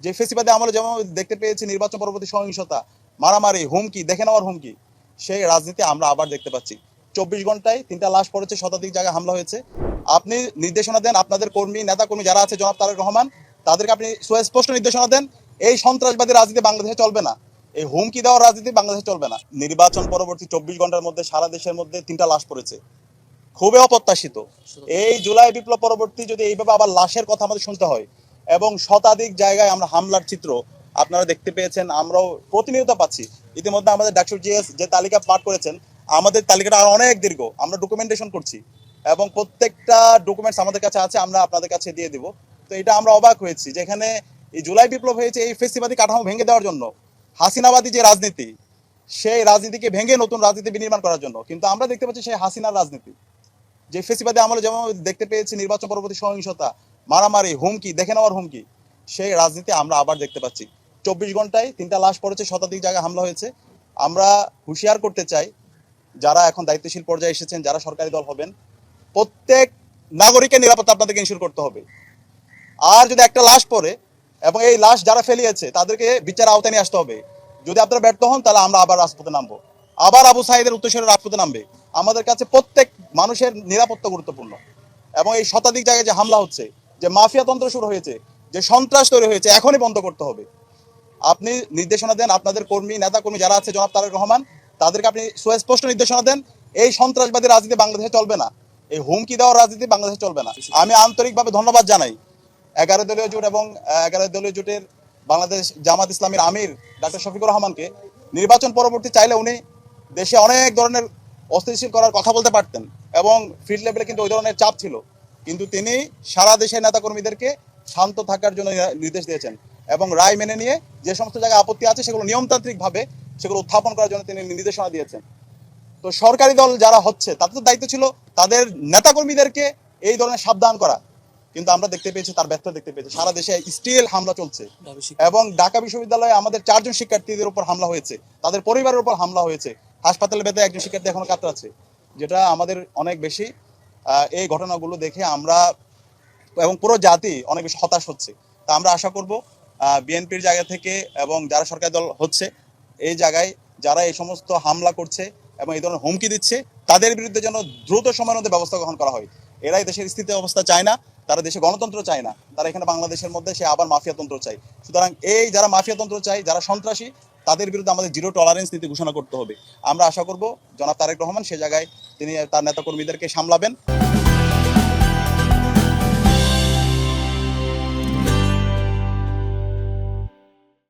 যে ফেসিবাদে আমলে যেমন দেখতে পেয়েছি নির্বাচন পরবর্তী সহিংসতা, মারামারি, হুমকি, দেখে নেওয়ার হুমকি, সেই রাজনীতি আমরা আবার দেখতে পাচ্ছি। 24 ঘন্টায় 3টা লাশ পড়েছে, শতাধিক জায়গায় হামলা হয়েছে। আপনি নির্দেশনা দেন, আপনাদের কর্মী নেতা কর্মী যারা আছে, জনাব তারেক রহমান, তাদেরকে আপনি সুস্পষ্ট নির্দেশনা দেন, এই সন্ত্রাসবাদী রাজনীতি বাংলাদেশে চলবে না, এই হুমকি দেওয়ার রাজনীতি বাংলাদেশে চলবে না। নির্বাচন পরবর্তী 24 ঘন্টার মধ্যে সারা দেশের মধ্যে 3টা লাশ পড়েছে, খুবই অপ্রত্যাশিত। এই জুলাই বিপ্লব পরবর্তী যদি এইভাবে আবার লাশের কথা আমাদের শুনতে হয় এবং শতাধিক জায়গায় আমরা হামলার চিত্র আপনারা দেখতে পেয়েছেন, আমরাও প্রতিনিয়ত পাচ্ছি। ইতিমধ্যে আমাদের ডাকসুর জিএস যে তালিকা পাঠ করেছেন, আমাদের তালিকাটা আরো অনেক দীর্ঘ, আমরা ডকুমেন্টেশন করছি এবং প্রত্যেকটা ডকুমেন্টস আমাদের কাছে আছে, আমরা আপনাদের কাছে দিয়ে দিব। তো এটা আমরা অবাক হয়েছি, যেখানে এই জুলাই বিপ্লব হয়েছে এই ফেসিবাদী কাঠামো ভেঙে দেওয়ার জন্য, হাসিনাবাদী যে রাজনীতি, সেই রাজনীতিকে ভেঙে নতুন রাজনীতি বিনির্মাণ করার জন্য। কিন্তু আমরা দেখতে পাচ্ছি সেই হাসিনার রাজনীতি, যে ফেসিবাদে আমলে যেমন দেখতে পেয়েছি নির্বাচন পরবর্তী সহিংসতা, মারামারি, হুমকি, দেখে নেওয়ার হুমকি, সেই রাজনীতি আমরা আবার দেখতে পাচ্ছি। 24 ঘন্টায় 3টা লাশ পড়েছে, শতাধিক জায়গায় হামলা হয়েছে। আমরা হুঁশিয়ার করতে চাই, যারা এখন দায়িত্বশীল পর্যায়ে এসেছেন, যারা সরকারি দল হবেন, প্রত্যেক নাগরিকের নিরাপত্তা আপনাদেরকে ইনশিওর করতে হবে। আর যদি একটা লাশ পড়ে এবং এই লাশ যারা ফেলিয়েছে তাদেরকে বিচার আওতায় নিয়ে আসতে হবে। যদি আপনারা ব্যর্থ হন, তাহলে আমরা আবার রাজপথে নামবো, আবার আবু সাইদের উত্তরসূরি রাজপথে নামবে। আমাদের কাছে প্রত্যেক মানুষের নিরাপত্তা গুরুত্বপূর্ণ এবং এই শতাধিক জায়গায় যে হামলা হচ্ছে, যে মাফিয়া তন্ত্র শুরু হয়েছে, যে সন্ত্রাস তৈরি হয়েছে, এখনই বন্ধ করতে হবে। আপনি নির্দেশনা দেন, আপনাদের কর্মী নেতা কর্মী যারা আছে, জনাব তারেক রহমান, তাদেরকে আপনি সুস্পষ্ট নির্দেশনা দেন, এই সন্ত্রাসবাদী রাজনীতি বাংলাদেশে চলবে না, এই হুমকি দেওয়ার রাজনীতি বাংলাদেশে চলবে না। আমি আন্তরিকভাবে ধন্যবাদ জানাই 11 দলীয় জোট এবং 11 দলীয় জোটের বাংলাদেশ জামাত ইসলামীর আমির ডাক্তার শফিকুর রহমানকে। নির্বাচন পরবর্তী চাইলে উনি দেশে অনেক ধরনের অস্থিতিশীল করার কথা বলতে পারতেন এবং ফিল্ড লেভেলে কিন্তু ওই ধরনের চাপ ছিল, কিন্তু তিনি সারা দেশের নেতাকর্মীদেরকে শান্ত থাকার জন্য নির্দেশ দিয়েছেন এবং রায় মেনে নিয়ে যে সমস্ত জায়গায় আপত্তি আছে সেগুলো নিয়মতান্ত্রিকভাবে সেগুলো উত্থাপন করার জন্য তিনি নির্দেশনা দিয়েছেন। তো সরকারি দল যারা হচ্ছে, তাদের তো দায়িত্ব ছিল তাদের নেতাকর্মীদেরকে এই ধরনের সাবধান করা, কিন্তু আমরা দেখতে পেয়েছি তার ব্যর্থ দেখতে পেয়েছি। সারা দেশে স্টিল হামলা চলছে এবং ঢাকা বিশ্ববিদ্যালয়ে আমাদের 4 জন শিক্ষার্থীদের উপর হামলা হয়েছে, তাদের পরিবারের উপর হামলা হয়েছে, হাসপাতালে বেঁধে একজন শিক্ষার্থী এখনো কাতরাচ্ছে, যেটা আমাদের অনেক বেশি এই ঘটনাগুলো দেখে আমরা এবং পুরো জাতি অনেক বেশি হতাশ হচ্ছে। তা আমরা আশা করব বিএনপির জায়গা থেকে এবং যারা সরকারি দল হচ্ছে, এই জায়গায় যারা এই সমস্ত হামলা করছে এবং এই ধরনের হুমকি দিচ্ছে, তাদের বিরুদ্ধে যেন দ্রুত সময়ের মধ্যে ব্যবস্থা গ্রহণ করা হয়। এরাই দেশের স্থিতি অবস্থা চায় না, তারা দেশে গণতন্ত্র চায় না, তারা এখানে বাংলাদেশের মধ্যে সে আবার মাফিয়াতন্ত্র চায়। সুতরাং এই যারা মাফিয়াতন্ত্র চায়, যারা সন্ত্রাসী, তাদের বিরুদ্ধে আমাদের জিরো টলারেন্স নীতি ঘোষণা করতে হবে। আমরা আশা করব জনাব তারেক রহমান সে জায়গায় তিনি তার নেতাকর্মীদেরকে সামলাবেন।